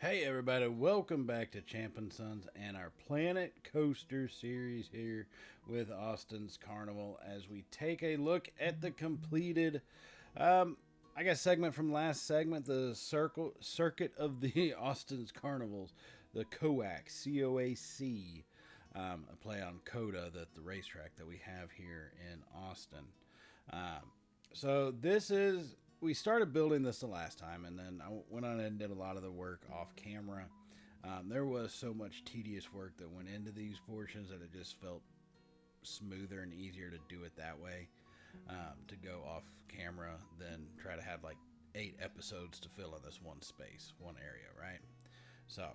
Hey everybody, welcome back to Champ and Sons and our Planet Coaster series here with Austin's Carnival as we take a look at the completed segment from last segment, the circuit of the Austin's Carnivals, the COAC, C-O-A-C, a play on CODA, the racetrack that we have here in Austin. So this is, we started building this the last time, and then I went on and did a lot of the work off camera. There was so much tedious work that went into these portions that it just felt smoother and easier to do it that way, to go off camera than try to have like 8 episodes to fill in this one space, one area, right? So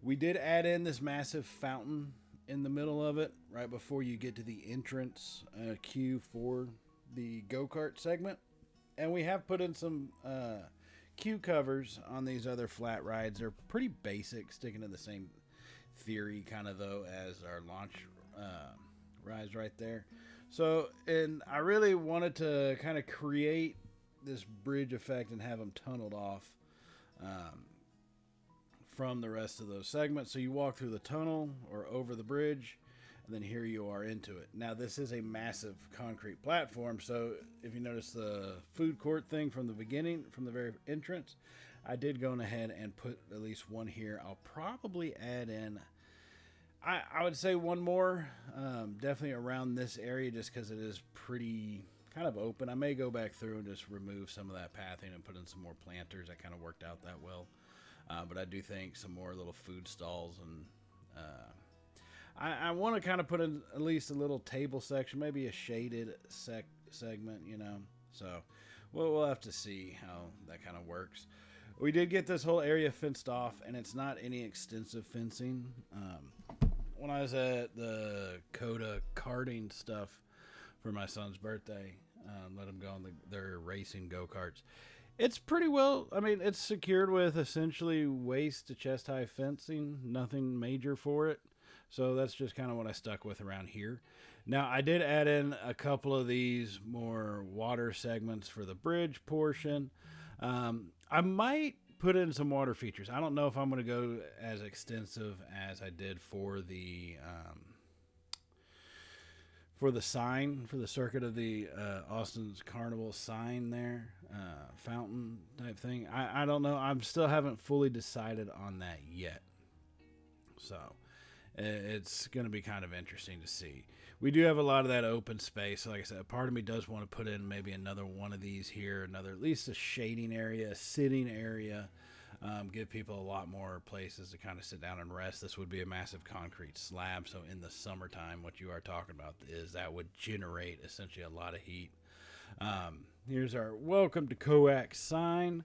we did add in this massive fountain in the middle of it right before you get to the entrance queue for the go-kart segment. And we have put in some queue covers on these other flat rides. They're pretty basic, sticking to the same theory kind of though as our launch rides right there. So, and I really wanted to kind of create this bridge effect and have them tunneled off from the rest of those segments. So you walk through the tunnel or over the bridge, and then here you are into it. Now this is a massive concrete platform, so if you notice the food court thing from the beginning, from the very entrance, I did go ahead and put at least one here. I'll probably add in, I would say one more, definitely around this area, just because it is pretty kind of open. I may go back through and just remove some of that pathing and put in some more planters. That kind of worked out that well. But I do think some more little food stalls, and I want to kind of put in at least a little table section, maybe a shaded segment, you know. So we'll have to see how that kind of works. We did get this whole area fenced off, and it's not any extensive fencing. When I was at the CODA karting stuff for my son's birthday, let him go on their racing go-karts. It's pretty well, I mean, it's secured with essentially waist to chest high fencing, nothing major for it. So that's just kind of what I stuck with around here. Now, I did add in a couple of these more water segments for the bridge portion. I might put in some water features. I don't know if I'm going to go as extensive as I did for the sign, for the circuit of the Austin's Carnival sign there, fountain type thing. I don't know. I still haven't fully decided on that yet. So it's going to be kind of interesting to see. We do have a lot of that open space. So like I said, part of me does want to put in maybe another one of these here, at least a shading area, a sitting area, give people a lot more places to kind of sit down and rest. This would be a massive concrete slab. So in the summertime, what you are talking about is that would generate essentially a lot of heat. Here's our welcome to COAC sign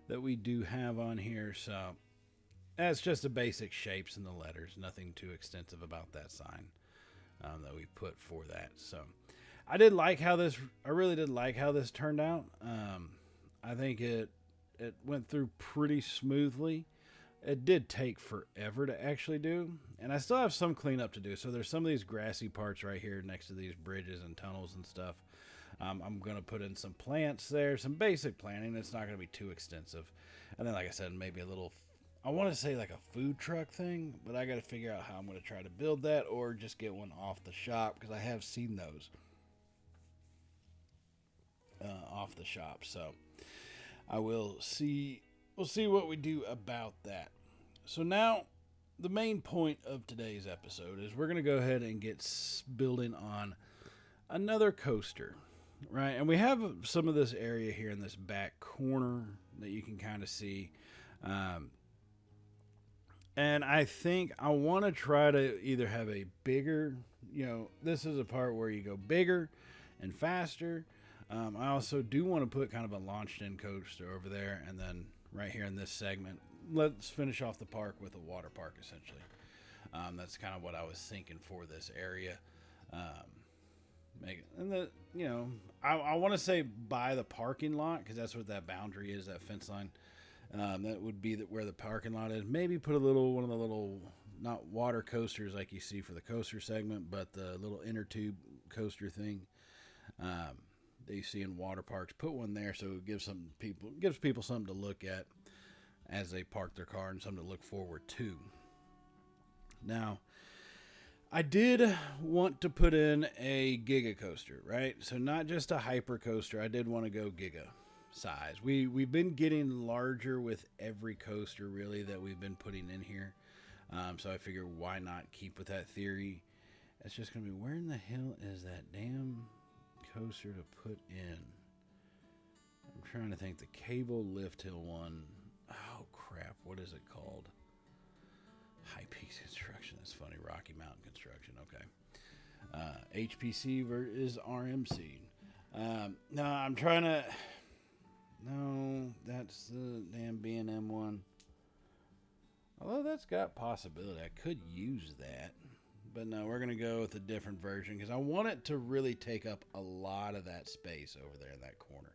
that we do have on here. So that's just the basic shapes and the letters. Nothing too extensive about that sign that we put for that. So I really did like how this turned out. I think it went through pretty smoothly. It did take forever to actually do, and I still have some cleanup to do. So there's some of these grassy parts right here next to these bridges and tunnels and stuff. I'm going to put in some plants there, some basic planting. It's not going to be too extensive. And then, like I said, maybe a little, I want to say like a food truck thing, but I got to figure out how I'm going to try to build that, or just get one off the shop, because I have seen those off the shop. So I will see. We'll see what we do about that. So now, the main point of today's episode is we're going to go ahead and get building on another coaster, right? And we have some of this area here in this back corner that you can kind of see. And I think I want to try to either have a bigger, this is a part where you go bigger and faster. I also do want to put kind of a launched-in coaster over there, and then right here in this segment, let's finish off the park with a water park, essentially. That's kind of what I was thinking for this area. I want to say by the parking lot, because that's what that boundary is, that fence line. That would be where the parking lot is. Maybe put one of the little, not water coasters like you see for the coaster segment, but the little inner tube coaster thing that you see in water parks. Put one there so it gives people something to look at. as they park their car and something to look forward to. Now, I did want to put in a giga coaster, right? So not just a hyper coaster. I did want to go giga size. We've been getting larger with every coaster really that we've been putting in here. So I figured why not keep with that theory. It's just going to be, where in the hell is that damn coaster to put in? I'm trying to think. The cable lift hill one. Oh crap, what is it called? High Peaks Construction. That's funny. Rocky Mountain Construction. Okay. HPC is RMC. No, I'm trying to. No, that's the damn B&M one. Although that's got possibility. I could use that. But no, we're going to go with a different version because I want it to really take up a lot of that space over there in that corner.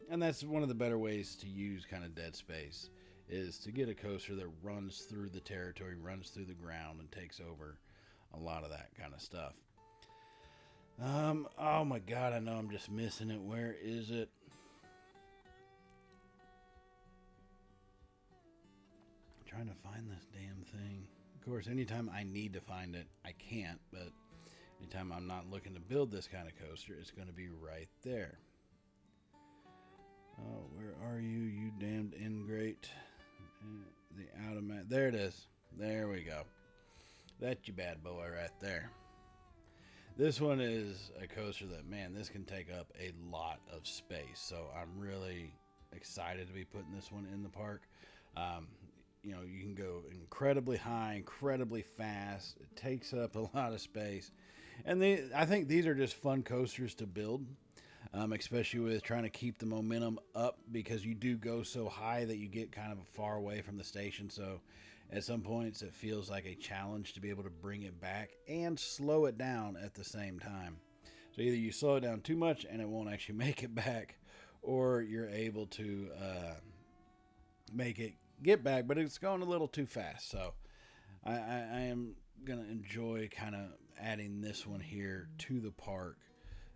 And that's one of the better ways to use kind of dead space, is to get a coaster that runs through the territory, runs through the ground, and takes over a lot of that kind of stuff. Oh my God, I know I'm just missing it. Where is it? I'm trying to find this damn thing. Of course, anytime I need to find it, I can't, but anytime I'm not looking to build this kind of coaster, it's going to be right there. Oh, where are you, you damned ingrate? The out of mat. There it is. There we go. That's your bad boy right there. This one is a coaster that, man, this can take up a lot of space. So I'm really excited to be putting this one in the park. You know, you can go incredibly high, incredibly fast. It takes up a lot of space. And I think these are just fun coasters to build, especially with trying to keep the momentum up, because you do go so high that you get kind of far away from the station. So at some points it feels like a challenge to be able to bring it back and slow it down at the same time. So either you slow it down too much and it won't actually make it back, or you're able to make it get back, but it's going a little too fast. So I am going to enjoy kind of adding this one here to the park.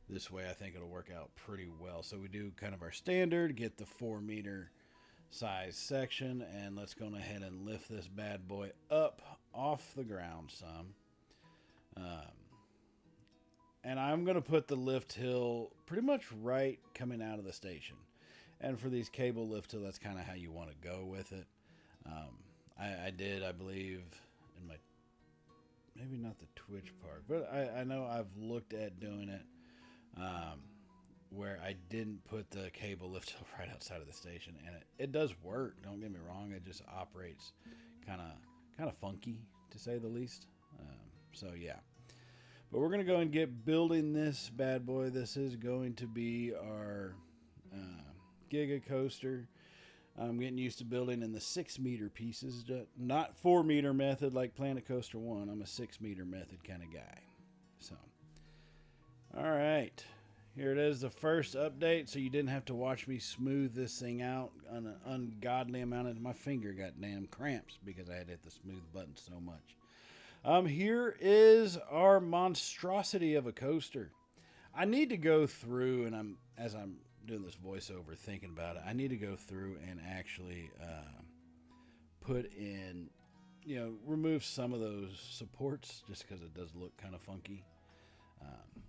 This way I think it'll work out pretty well. So we do kind of our standard, get the 4 meter size section, and let's go ahead and lift this bad boy up off the ground some. And I'm going to put the lift hill pretty much right coming out of the station. And for these cable lift hill, that's kind of how you want to go with it. I did, I believe, in my, maybe not the Twitch park, but I know I've looked at doing it where I didn't put the cable lift hill right outside of the station, and it does work. Don't get me wrong. It just operates kind of funky, to say the least. So yeah. But we're going to go and get building this bad boy. This is going to be our Giga coaster. I'm getting used to building in the 6 meter pieces, not 4 meter method like Planet Coaster 1. I'm a 6 meter method kind of guy. So, all right. Here it is, the first update, so you didn't have to watch me smooth this thing out on an ungodly amount of, my finger got damn cramps because I had hit the smooth button so much. Here is our monstrosity of a coaster. I need to go through, and as I'm doing this voiceover thinking about it, I need to go through and actually put in, remove some of those supports just because it does look kind of funky.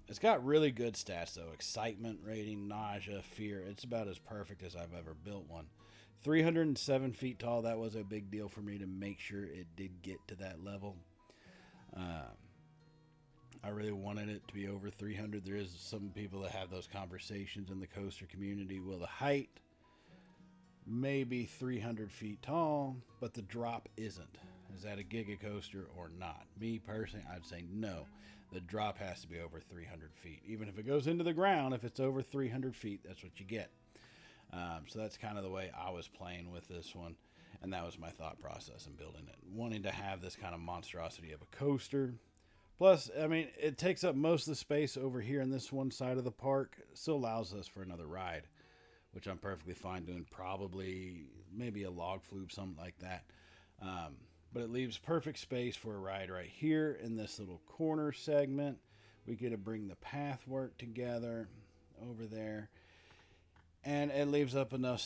It's got really good stats though. Excitement rating, nausea, fear. It's about as perfect as I've ever built one. 307 feet tall. That was a big deal for me to make sure it did get to that level. I really wanted it to be over 300. There is some people that have those conversations in the coaster community. Well, the height may be 300 feet tall, but the drop isn't. Is that a Giga coaster or not? Me personally, I'd say no. The drop has to be over 300 feet. Even if it goes into the ground, if it's over 300 feet, that's what you get. So that's kind of the way I was playing with this one. And that was my thought process in building it. Wanting to have this kind of monstrosity of a coaster. Plus, I mean, it takes up most of the space over here in this one side of the park. Still allows us for another ride, which I'm perfectly fine doing. Probably maybe a log flume, something like that. But it leaves perfect space for a ride right here in this little corner segment. We get to bring the path work together over there. And it leaves up enough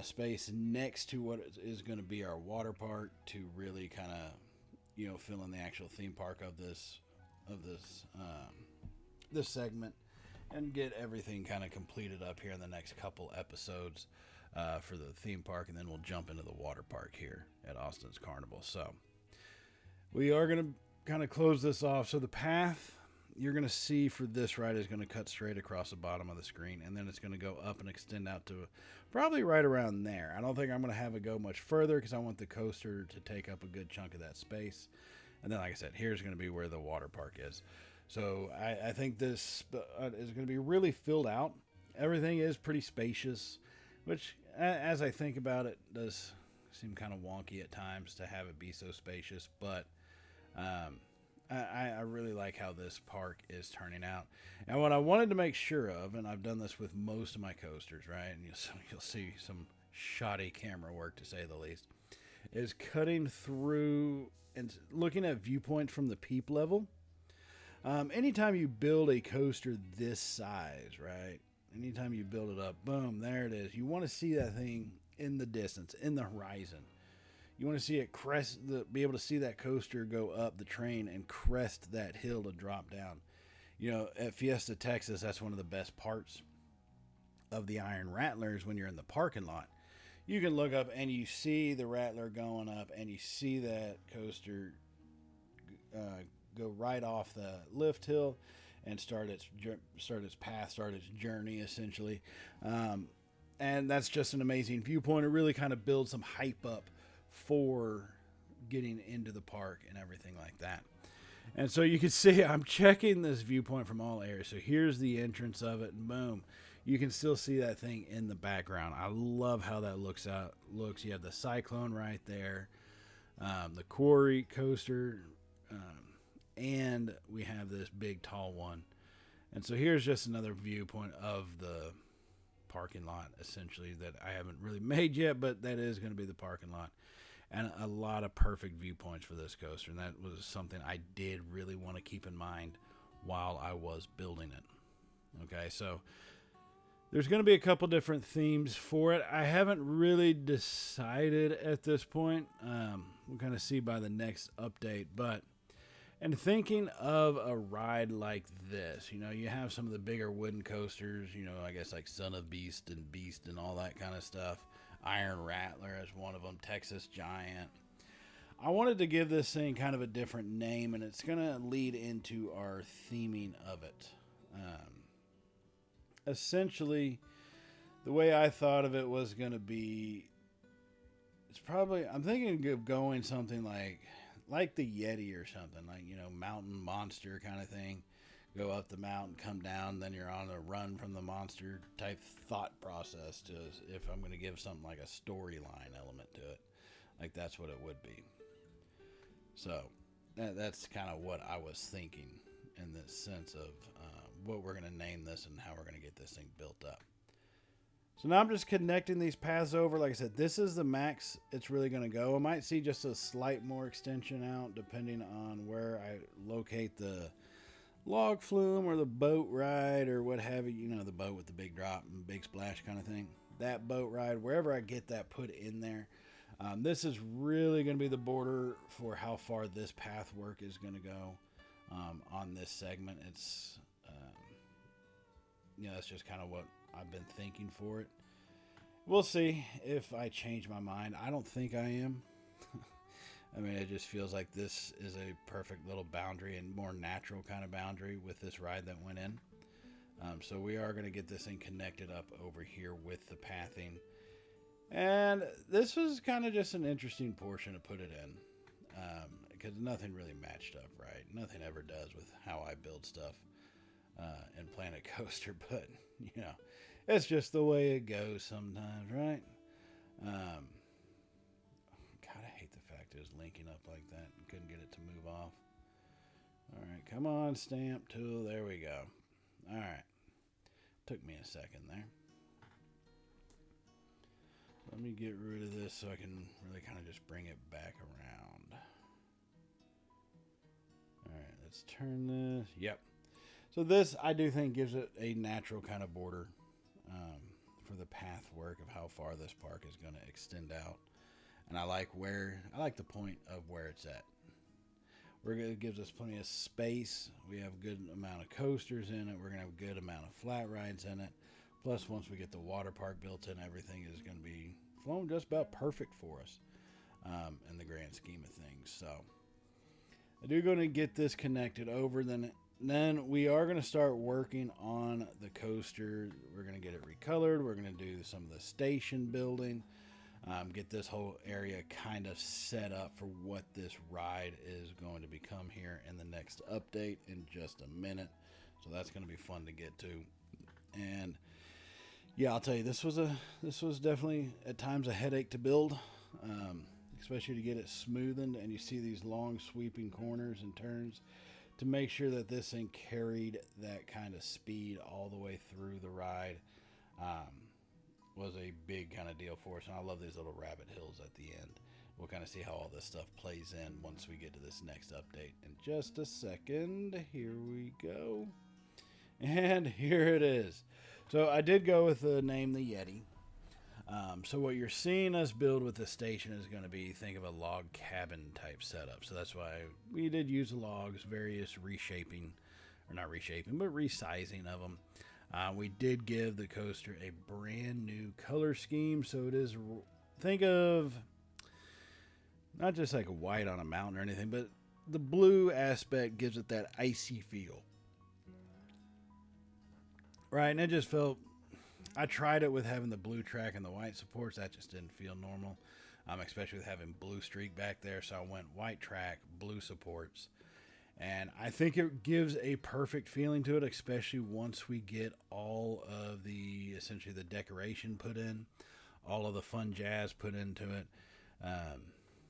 space next to what is going to be our water park to really kind of, fill in the actual theme park of this segment and get everything kind of completed up here in the next couple episodes for the theme park, and then we'll jump into the water park here at Austin's Carnival. So we are going to kind of close this off. So the path you're going to see for this ride is going to cut straight across the bottom of the screen, and then it's going to go up and extend out to probably right around there. I don't think I'm going to have it go much further because I want the coaster to take up a good chunk of that space. And then, like I said, here's going to be where the water park is. So I think this is going to be really filled out. Everything is pretty spacious, which, as I think about it, does seem kind of wonky at times to have it be so spacious. But I really like how this park is turning out. And what I wanted to make sure of, and I've done this with most of my coasters, right? And you'll see some shoddy camera work, to say the least, is cutting through and looking at viewpoints from the peep level. Anytime you build a coaster this size, right? Anytime you build it up, boom, there it is. You want to see that thing in the distance, in the horizon. You want to see it crest, be able to see that coaster go up the train and crest that hill to drop down. At Fiesta, Texas, that's one of the best parts of the Iron Rattlers when you're in the parking lot. You can look up and you see the Rattler going up, and you see that coaster go right off the lift hill and start its journey, essentially. And that's just an amazing viewpoint. It really kind of builds some hype up for getting into the park and everything like that. And so you can see I'm checking this viewpoint from all areas. So here's the entrance of it, and boom, you can still see that thing in the background. I love how that looks. You have the Cyclone right there, the Quarry coaster, and we have this big tall one. And so here's just another viewpoint of the parking lot, essentially, that I haven't really made yet, but that is going to be the parking lot. And a lot of perfect viewpoints for this coaster. And that was something I did really want to keep in mind while I was building it. Okay, so there's going to be a couple different themes for it. I haven't really decided at this point. We'll kind of see by the next update. And thinking of a ride like this, you have some of the bigger wooden coasters, I guess like Son of Beast and all that kind of stuff. Iron Rattler is one of them, Texas Giant. I wanted to give this thing kind of a different name, and it's going to lead into our theming of it. Essentially, the way I thought of it was going to be, I'm thinking of going something like the Yeti or something, like, mountain monster kind of thing. Go up the mountain, come down, then you're on a run from the monster type thought process to if I'm going to give something like a storyline element to it. Like that's what it would be. So that's kind of what I was thinking in the sense of what we're going to name this and how we're going to get this thing built up. So now I'm just connecting these paths over. Like I said, this is the max it's really going to go. I might see just a slight more extension out depending on where I locate the log flume or the boat ride or what have you, the boat with the big drop and big splash kind of thing. That boat ride, wherever I get that put in there. This is really going to be the border for how far this path work is going to go on this segment. It's, that's just kind of what I've been thinking for it. We'll see if I change my mind. I don't think I am. I mean, it just feels like this is a perfect little boundary and more natural kind of boundary with this ride that went in. So we are going to get this thing connected up over here with the pathing. And this was kind of just an interesting portion to put it in. Because nothing really matched up right. Nothing ever does with how I build stuff and plan a coaster. But, it's just the way it goes sometimes, right? It was linking up like that and couldn't get it to move off. All right, come on, stamp tool. There we go. All right. Took me a second there. Let me get rid of this so I can really kind of just bring it back around. All right, let's turn this. Yep. So this, I do think, gives it a natural kind of border for the path work of how far this park is going to extend out. And I like the point of where it's at. It gives us plenty of space. We have a good amount of coasters in it. We're going to have a good amount of flat rides in it. Plus, once we get the water park built in, everything is going to be flowing just about perfect for us in the grand scheme of things. So I do going to get this connected over. Then we are going to start working on the coaster. We're going to get it recolored. We're going to do some of the station building. Get this whole area kind of set up for what this ride is going to become here in the next update in just a minute. So that's going to be fun to get to. And yeah, I'll tell you, this was definitely at times a headache to build, especially to get it smoothened. And you see these long sweeping corners and turns to make sure that this thing carried that kind of speed all the way through the ride. Was a big kind of deal for us, and I love these little rabbit hills at the end. We'll kind of see how all this stuff plays in once we get to this next update in just a second. Here we go, and here it is. So I did go with the name the Yeti. So what you're seeing us build with the station is going to be, think of a log cabin type setup. So that's why we did use the logs, various reshaping, or not reshaping, but resizing of them. We did give the coaster a brand new color scheme, so it is, think of not just like a white on a mountain or anything, but the blue aspect gives it that icy feel. Right, and it just felt, I tried it with having the blue track and the white supports, that just didn't feel normal, especially with having blue streak back there, so I went white track, blue supports. And I think it gives a perfect feeling to it, especially once we get all of essentially the decoration put in, all of the fun jazz put into it.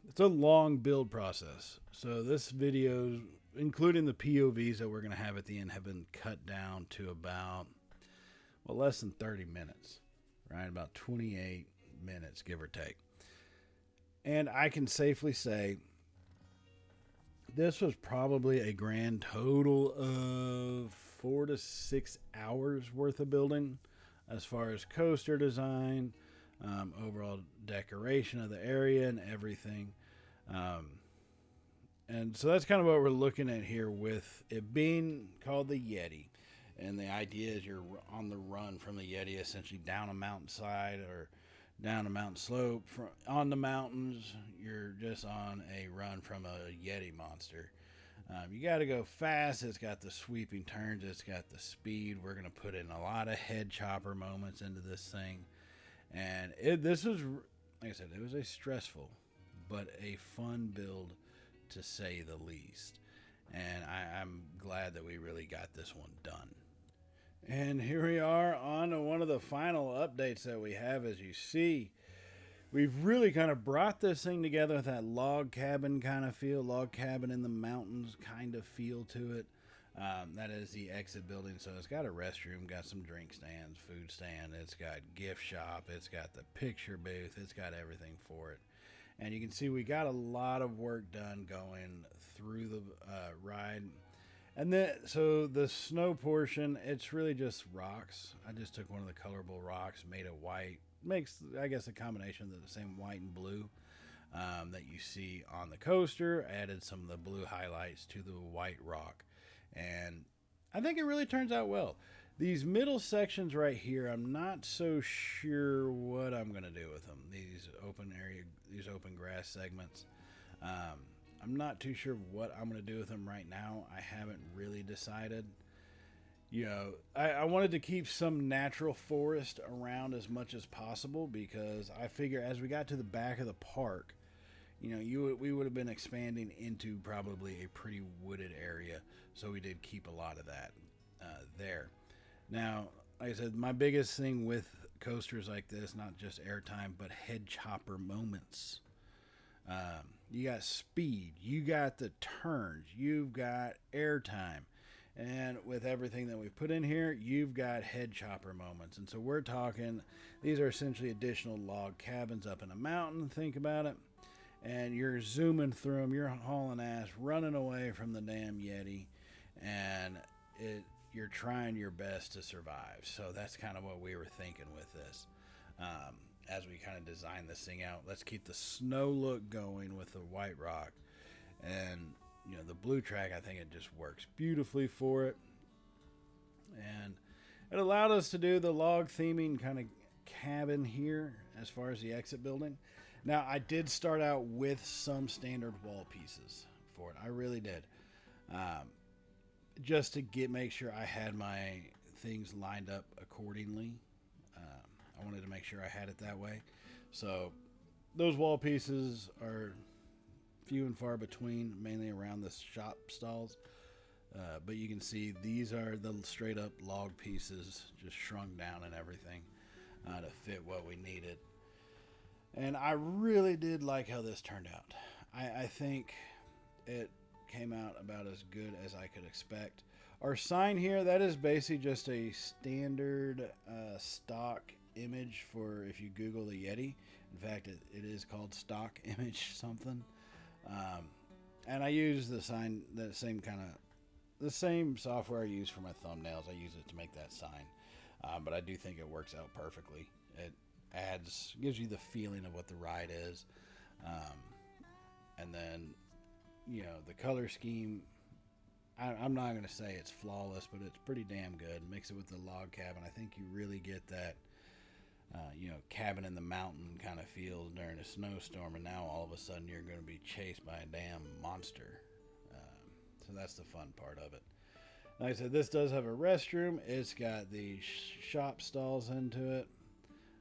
It's a long build process. So this video, including the POVs that we're going to have at the end, have been cut down to about, less than 30 minutes, right? About 28 minutes, give or take. And I can safely say, this was probably a grand total of 4 to 6 hours worth of building as far as coaster design, overall decoration of the area and everything. And so that's kind of what we're looking at here with it being called the Yeti. And the idea is you're on the run from the Yeti, essentially down a mountainside or down a mountain slope. On the mountains, you're just on a run from a Yeti monster. You got to go fast. It's got the sweeping turns. It's got the speed. We're going to put in a lot of head chopper moments into this thing. And this was, like I said, it was a stressful but a fun build, to say the least. And I'm glad that we really got this one done. And here we are on one of the final updates that we have. As you see, we've really kind of brought this thing together with that log cabin kind of feel, log cabin in the mountains kind of feel to it. That is the exit building. So it's got a restroom, got some drink stands, food stand. It's got gift shop. It's got the picture booth. It's got everything for it. And you can see we got a lot of work done going through the ride. And then, so the snow portion, it's really just rocks. I just took one of the colorable rocks, made it white. Makes, I guess, a combination of the same white and blue that you see on the coaster. Added some of the blue highlights to the white rock. And I think it really turns out well. These middle sections right here, I'm not so sure what I'm going to do with them. These open grass segments. I'm not too sure what I'm going to do with them right now. I haven't really decided. You know, I wanted to keep some natural forest around as much as possible, because I figure as we got to the back of the park, you know, we would have been expanding into probably a pretty wooded area. So we did keep a lot of that there. Now, like I said, my biggest thing with coasters like this, not just airtime, but head chopper moments. You got speed, you got the turns, you've got airtime, and with everything that we've put in here, you've got head chopper moments. And so we're talking, these are essentially additional log cabins up in a mountain, think about it, and you're zooming through them, you're hauling ass, running away from the damn Yeti, and you're trying your best to survive. So that's kind of what we were thinking with this. As we kind of design this thing out, let's keep the snow look going with the white rock. And, you know, the blue track, I think it just works beautifully for it. And it allowed us to do the log theming kind of cabin here as far as the exit building. Now, I did start out with some standard wall pieces for it. I really did. Just to make sure I had my things lined up accordingly. I wanted to make sure I had it that way. So those wall pieces are few and far between, mainly around the shop stalls. But you can see these are the straight up log pieces, just shrunk down and everything to fit what we needed. And I really did like how this turned out. I think it came out about as good as I could expect. Our sign here, that is basically just a standard stock image for if you Google the Yeti. In fact, it is called stock image something. And I use the sign, the same software I use for my thumbnails. I use it to make that sign. But I do think it works out perfectly. It gives you the feeling of what the ride is. And then, you know, the color scheme, I'm not going to say it's flawless, but it's pretty damn good. Mix it with the log cabin. I think you really get that, cabin in the mountain kind of feels during a snowstorm, and now all of a sudden you're going to be chased by a damn monster. So that's the fun part of it. Like I said, this does have a restroom. It's got the shop stalls into it.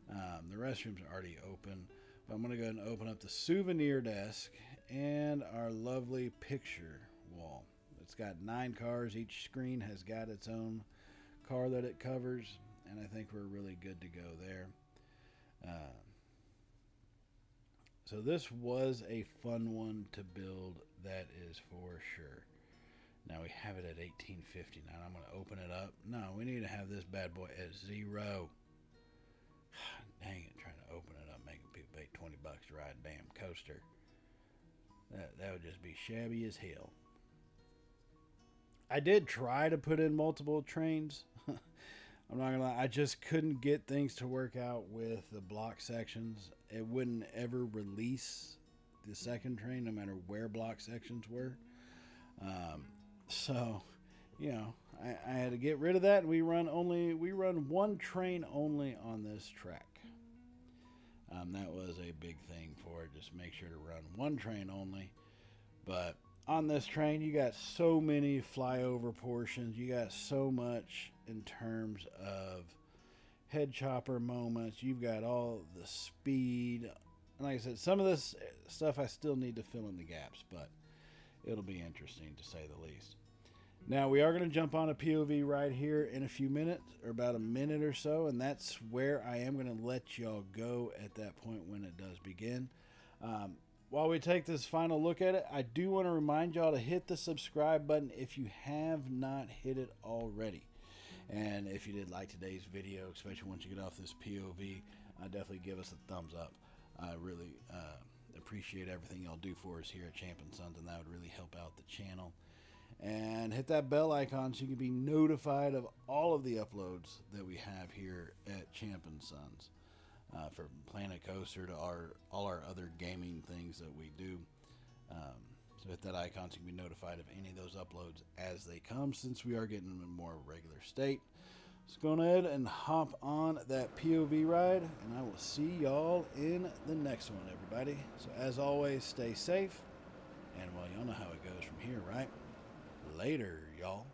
The restrooms are already open, but I'm going to go ahead and open up the souvenir desk and our lovely picture wall. It's got 9 cars. Each screen has got its own car that it covers, and I think we're really good to go there. So this was a fun one to build, that is for sure. Now we have it at 1859. I'm going to open it up. No, we need to have this bad boy at 0. Dang it, trying to open it up, making people pay $20 to ride a damn coaster. That would just be shabby as hell. I did try to put in multiple trains. I'm not gonna lie, I just couldn't get things to work out with the block sections. It wouldn't ever release the second train, no matter where block sections were. So, you know, I had to get rid of that. And we run one train only on this track. That was a big thing for it. Just make sure to run one train only. But on this train, you got so many flyover portions. You got so much in terms of head chopper moments. You've got all the speed. And like I said, some of this stuff I still need to fill in the gaps, but it'll be interesting to say the least. Now, we are going to jump on a POV right here in a few minutes, or about a minute or so, and that's where I am going to let y'all go at that point when it does begin. While we take this final look at it, I do want to remind y'all to hit the subscribe button if you have not hit it already. And if you did like today's video, especially once you get off this POV, definitely give us a thumbs up. I really appreciate everything y'all do for us here at Champ & Sons, and that would really help out the channel. And hit that bell icon so you can be notified of all of the uploads that we have here at Champ & Sons. From Planet Coaster to all our other gaming things that we do. So hit that icon so you can be notified of any of those uploads as they come, since we are getting in a more regular state. So go ahead and hop on that POV ride, and I will see y'all in the next one, everybody. So as always, stay safe, and well, y'all know how it goes from here, right? Later, y'all.